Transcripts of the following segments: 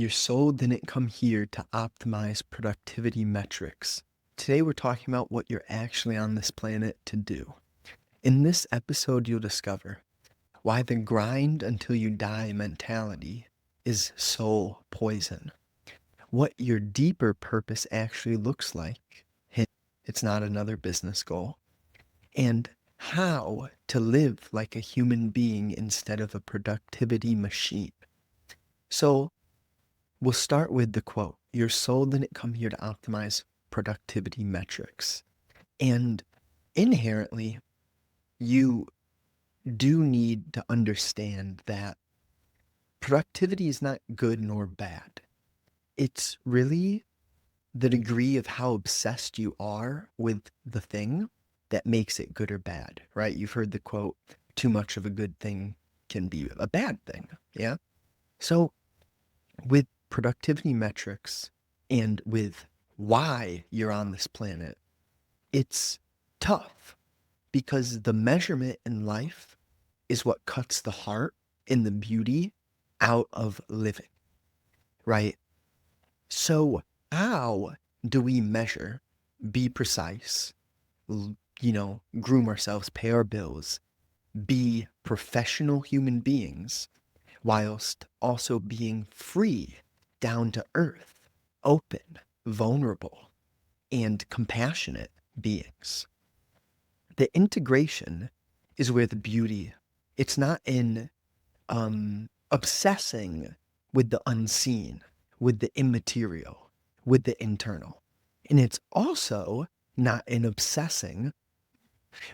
Your soul didn't come here to optimize productivity metrics. Today, we're talking about what you're actually on this planet to do. In this episode, you'll discover why the grind until you die mentality is soul poison, what your deeper purpose actually looks like. It's not another business goal, and how to live like a human being instead of a productivity machine. So, we'll start with the quote. Your soul didn't come here to optimize productivity metrics. And inherently, you do need to understand that productivity is not good nor bad. It's really the degree of how obsessed you are with the thing that makes it good or bad, right? You've heard the quote, too much of a good thing can be a bad thing. Yeah. So with productivity metrics and with why you're on this planet, it's tough because the measurement in life is what cuts the heart and the beauty out of living, right? So, how do we measure, be precise, groom ourselves, pay our bills, be professional human beings, whilst also being free, down to earth, open, vulnerable, and compassionate beings? The integration is where the beauty, it's not in obsessing with the unseen, with the immaterial, with the internal. And it's also not in obsessing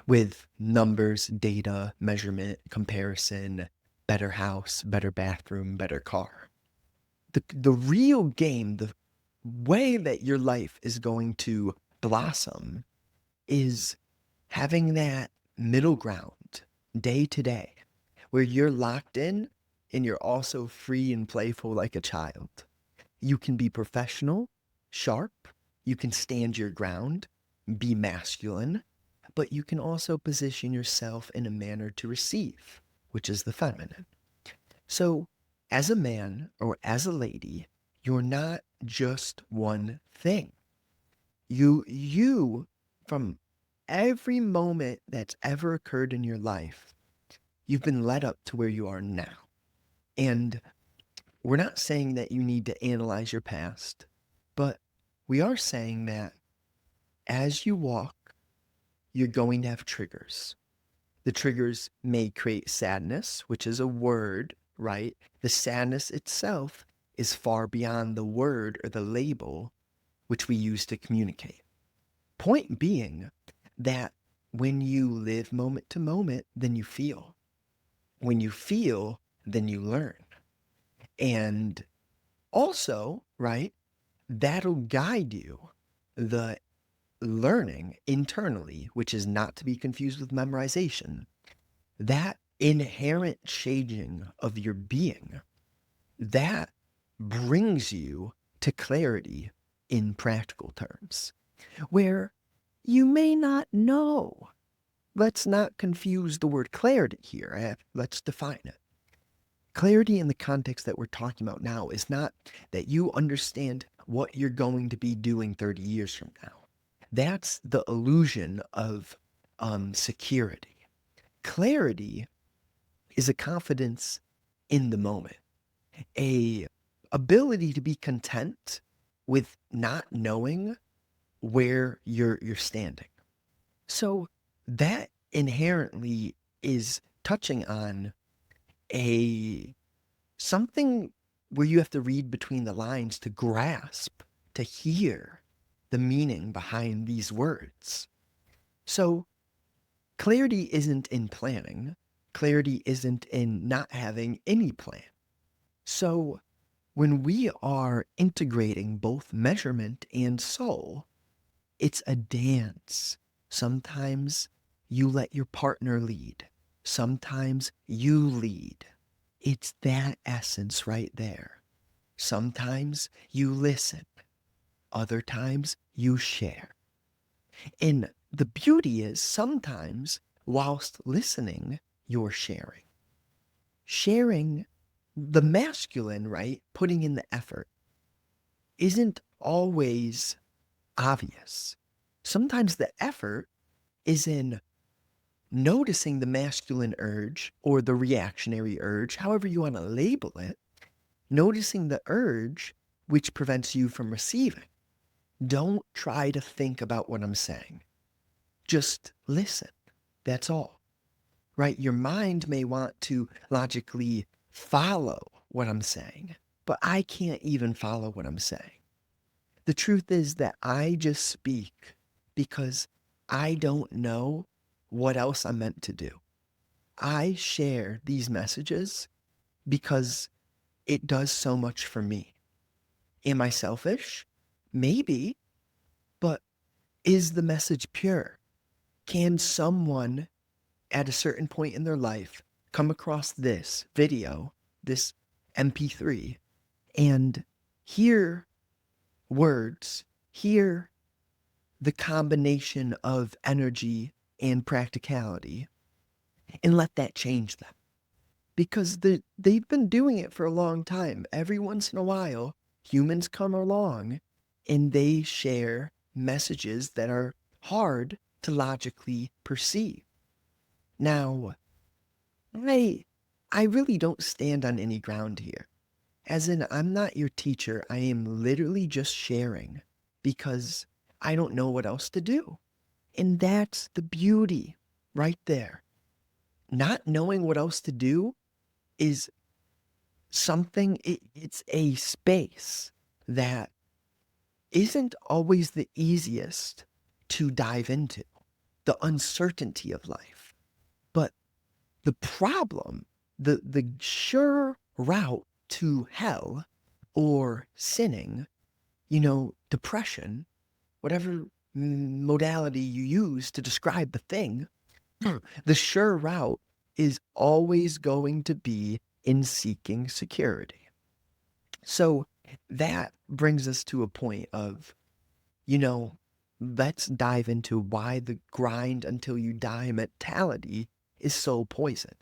with numbers, data, measurement, comparison, better house, better bathroom, better car. The real game, the way that your life is going to blossom is having that middle ground day to day where you're locked in and you're also free and playful like a child. You can be professional, sharp, you can stand your ground, be masculine, but you can also position yourself in a manner to receive, which is the feminine. So, as a man or as a lady, you're not just one thing. You, from every moment that's ever occurred in your life, you've been led up to where you are now. And we're not saying that you need to analyze your past, but we are saying that as you walk, you're going to have triggers. The triggers may create sadness, which is a word, right? The sadness itself is far beyond the word or the label which we use to communicate. Point being that when you live moment to moment, then you feel. When you feel, then you learn. And also, right, that'll guide you. The learning internally, which is not to be confused with memorization, that inherent changing of your being, that brings you to clarity in practical terms, where you may not know. Let's not confuse the word clarity here. Let's define it. Clarity in the context that we're talking about now is not that you understand what you're going to be doing 30 years from now. That's the illusion of security. Clarity is a confidence in the moment, a ability to be content with not knowing where you're standing. So that inherently is touching on a something where you have to read between the lines to grasp, to hear the meaning behind these words. So clarity isn't in planning. Clarity isn't in not having any plan. So when we are integrating both measurement and soul, it's a dance. Sometimes you let your partner lead. Sometimes you lead. It's that essence right there. Sometimes you listen. Other times you share. And the beauty is sometimes whilst listening, you're sharing. Sharing the masculine, right, putting in the effort isn't always obvious. Sometimes the effort is in noticing the masculine urge or the reactionary urge, however you want to label it, noticing the urge which prevents you from receiving. Don't try to think about what I'm saying. Just listen. That's all, right? Your mind may want to logically follow what I'm saying, but I can't even follow what I'm saying. The truth is that I just speak because I don't know what else I'm meant to do. I share these messages because it does so much for me. Am I selfish? Maybe, but is the message pure? Can someone at a certain point in their life come across this video, this MP3, and hear words, hear the combination of energy and practicality, and let that change them? Because they've been doing it for a long time. Every once in a while, humans come along and they share messages that are hard to logically perceive. Now, I I really don't stand on any ground here. As in, I'm not your teacher. I am literally just sharing because I don't know what else to do. And that's the beauty right there. Not knowing what else to do is something, it's a space that isn't always the easiest to dive into, the uncertainty of life. But the problem, the sure route to hell or sinning, depression, whatever modality you use to describe the thing, the sure route is always going to be in seeking security. So that brings us to a point of, you know, let's dive into why the grind until you die mentality is so poison.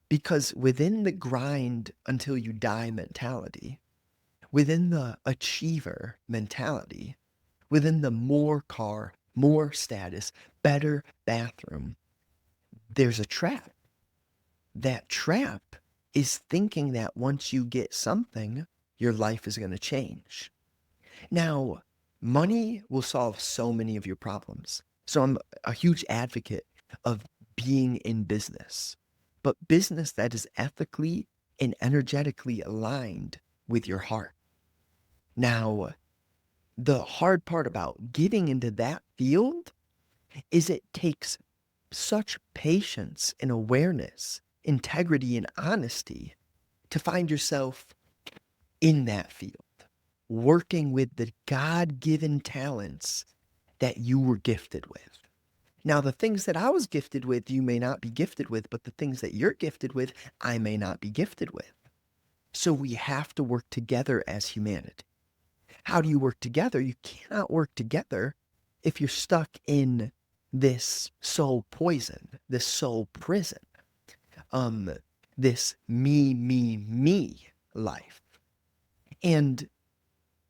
Because within the grind until you die mentality, within the achiever mentality, within the more car, more status, better bathroom, there's a trap. That trap is thinking that once you get something, your life is going to change. Now, money will solve so many of your problems. So I'm a huge advocate of being in business, but business that is ethically and energetically aligned with your heart. Now, the hard part about getting into that field is it takes such patience and awareness, integrity and honesty to find yourself in that field, working with the God given talents that you were gifted with. Now, the things that I was gifted with, you may not be gifted with, but the things that you're gifted with, I may not be gifted with. So we have to work together as humanity. How do you work together? You cannot work together if you're stuck in this soul poison, this soul prison, um, this me life. And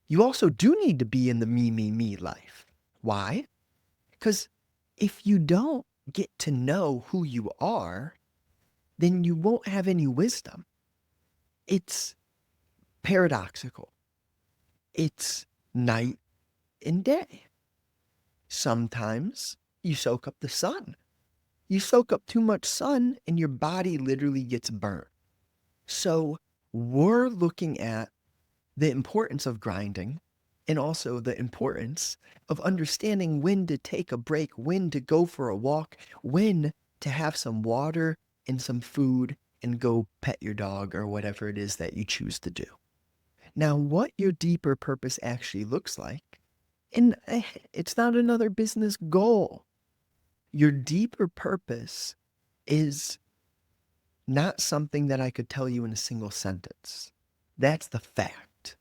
you also do need to be in the me life. Why? Because if you don't get to know who you are, then you won't have any wisdom. It's paradoxical. It's night and day. Sometimes you soak up the sun. You soak up too much sun and your body literally gets burnt. So we're looking at the importance of grinding and also the importance of understanding when to take a break, when to go for a walk, when to have some water and some food and go pet your dog or whatever it is that you choose to do. Now, what your deeper purpose actually looks like, and it's not another business goal. Your deeper purpose is not something that I could tell you in a single sentence. That's the fact.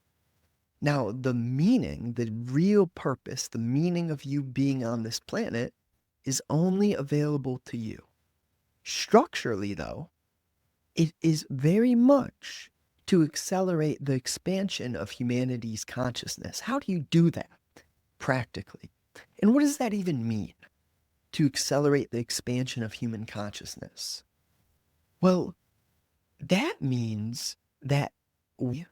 Now, the meaning, the real purpose, the meaning of you being on this planet is only available to you. Structurally, though, it is very much to accelerate the expansion of humanity's consciousness. How do you do that practically? And what does that even mean, to accelerate the expansion of human consciousness? Well, that means that we,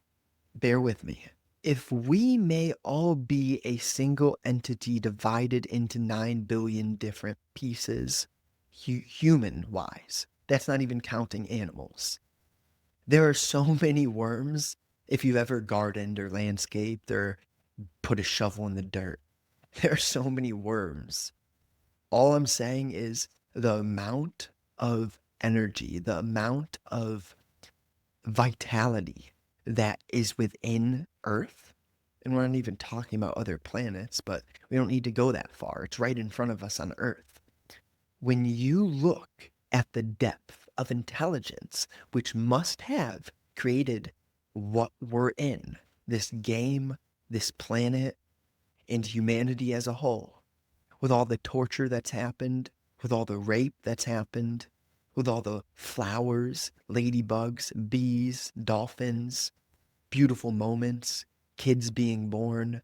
bear with me, if we may all be a single entity divided into 9 billion different pieces, human-wise, that's not even counting animals. There are so many worms, if you've ever gardened or landscaped or put a shovel in the dirt. There are so many worms. All I'm saying is the amount of energy, the amount of vitality that is within Earth, and we're not even talking about other planets, but we don't need to go that far. It's right in front of us on Earth. When you look at the depth of intelligence, which must have created what we're in, this game, this planet, and humanity as a whole, with all the torture that's happened, with all the rape that's happened, with all the flowers, ladybugs, bees, dolphins, beautiful moments, kids being born,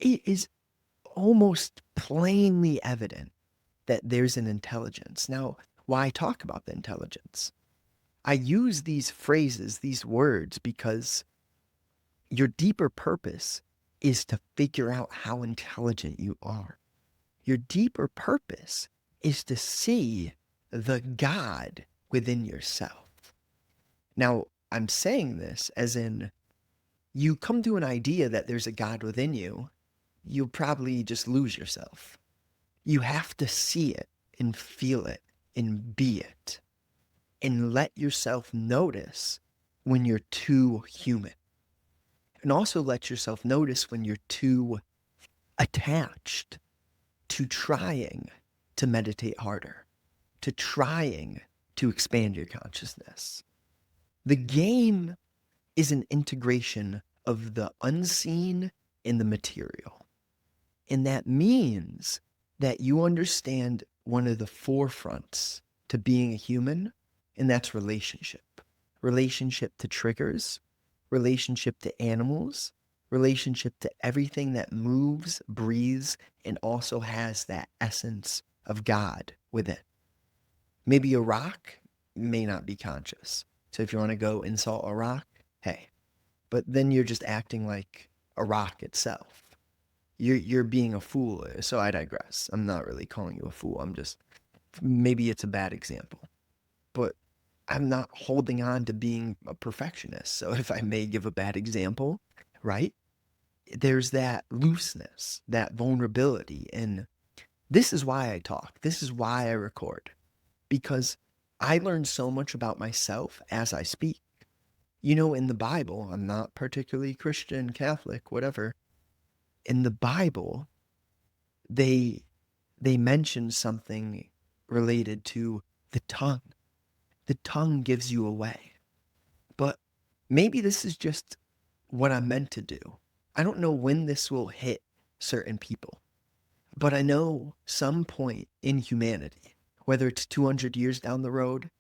it is almost plainly evident that there's an intelligence. Now, why talk about the intelligence? I use these phrases, these words, because your deeper purpose is to figure out how intelligent you are. Your deeper purpose is to see the God within yourself. Now, I'm saying this as in, you come to an idea that there's a God within you, you'll probably just lose yourself. You have to see it and feel it and be it, and let yourself notice when you're too human. And also let yourself notice when you're too attached to trying to meditate harder, to trying to expand your consciousness. The game is an integration of the unseen and the material. And that means that you understand one of the forefronts to being a human, and that's relationship. Relationship to triggers, relationship to animals, relationship to everything that moves, breathes, and also has that essence of God within. Maybe a rock may not be conscious. So if you want to go insult a rock, hey. But then you're just acting like a rock itself. You're being a fool. So I digress. I'm not really calling you a fool. I'm just, maybe it's a bad example. But I'm not holding on to being a perfectionist. So if I may give a bad example, right? There's that looseness, that vulnerability. And this is why I talk. This is why I record. Because I learn so much about myself as I speak. You know, in the Bible, I'm not particularly Christian, Catholic, whatever. In the Bible, they mention something related to the tongue. The tongue gives you away. But maybe this is just what I'm meant to do. I don't know when this will hit certain people, but I know some point in humanity, whether it's 200 years down the road,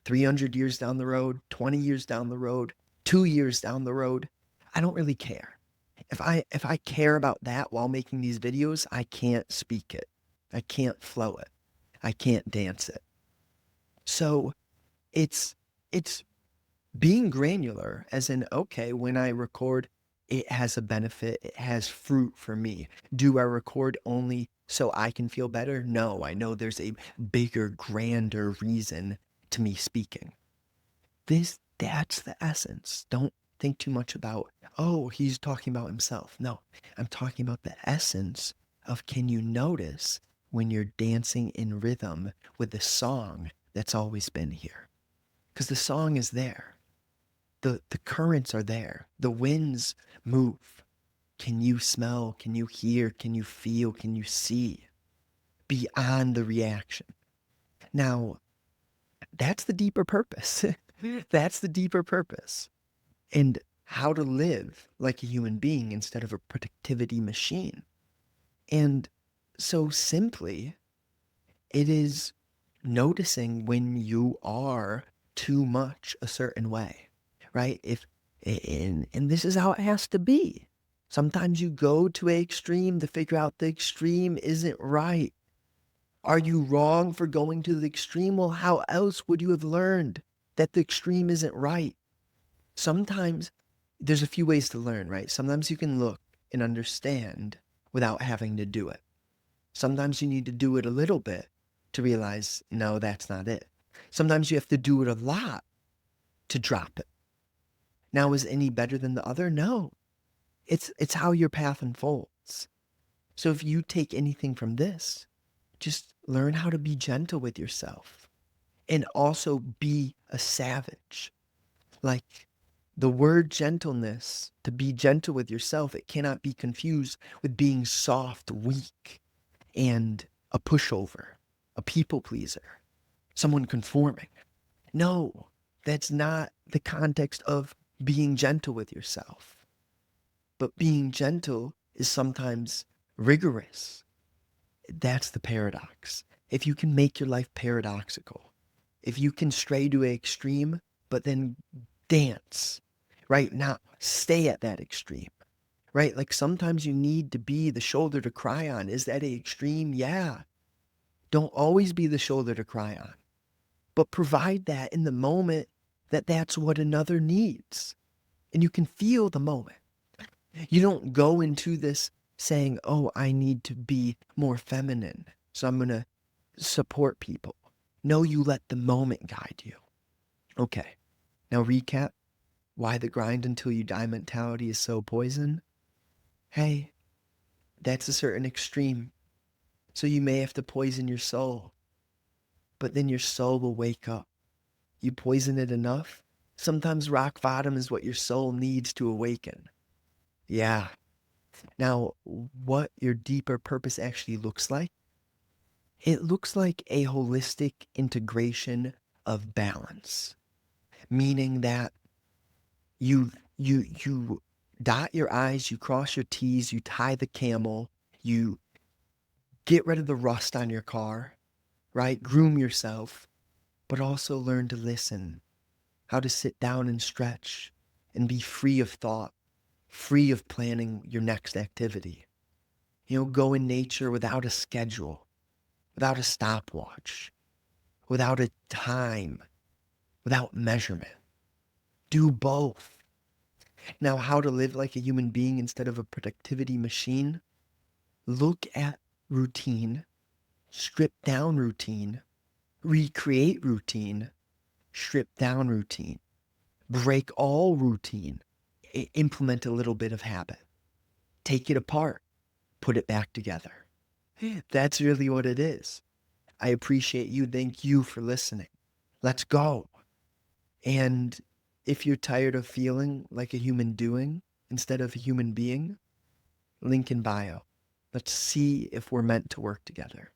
300 years down the road, 20 years down the road, 2 years down the road, I don't really care. If I care about that while making these videos, I can't speak it. I can't flow it. I can't dance it. So it's being granular, as in, okay, when I record, it has a benefit, it has fruit for me. Do I record only so I can feel better? No, I know there's a bigger, grander reason to me speaking. That's the essence. Don't think too much about, oh, he's talking about himself. No, I'm talking about the essence of, can you notice when you're dancing in rhythm with the song that's always been here? Because the song is there. The currents are there. The winds move. Can you smell? Can you hear? Can you feel? Can you see? Beyond the reaction. Now, that's the deeper purpose. That's the deeper purpose. And how to live like a human being instead of a productivity machine. And so simply, it is noticing when you are too much a certain way, right? And this is how it has to be. Sometimes you go to an extreme to figure out the extreme isn't right. Are you wrong for going to the extreme? Well, how else would you have learned that the extreme isn't right? Sometimes there's a few ways to learn, right? Sometimes you can look and understand without having to do it. Sometimes you need to do it a little bit to realize, no, that's not it. Sometimes you have to do it a lot to drop it. Now, is any better than the other? No. It's how your path unfolds. So if you take anything from this, just learn how to be gentle with yourself and also be a savage. Like the word gentleness, to be gentle with yourself, it cannot be confused with being soft, weak, and a pushover, a people pleaser, someone conforming. No, that's not the context of being gentle with yourself. But being gentle is sometimes rigorous. That's the paradox. If you can make your life paradoxical, if you can stray to an extreme, but then dance, right? Not stay at that extreme, right? Like sometimes you need to be the shoulder to cry on. Is that an extreme? Yeah. Don't always be the shoulder to cry on, but provide that in the moment that that's what another needs. And you can feel the moment. You don't go into this saying, oh, I need to be more feminine, so I'm going to support people. No, you let the moment guide you. Okay, now recap why the grind until you die mentality is so poison. Hey, that's a certain extreme. So you may have to poison your soul, but then your soul will wake up. You poison it enough, sometimes rock bottom is what your soul needs to awaken. Yeah. Now, what your deeper purpose actually looks like, it looks like a holistic integration of balance, meaning that you dot your I's, you cross your T's, you tie the camel, you get rid of the rust on your car, right? Groom yourself, but also learn to listen, how to sit down and stretch and be free of thought, free of planning your next activity. Go in nature without a schedule, without a stopwatch, without a time, without measurement. Do both. Now, how to live like a human being instead of a productivity machine? Look at routine, strip down routine, recreate routine, strip down routine, break all routine, implement a little bit of habit, take it apart, put it back together. That's really what it is. I appreciate you. Thank you for listening. Let's go. And if you're tired of feeling like a human doing instead of a human being, link in bio. Let's see if we're meant to work together.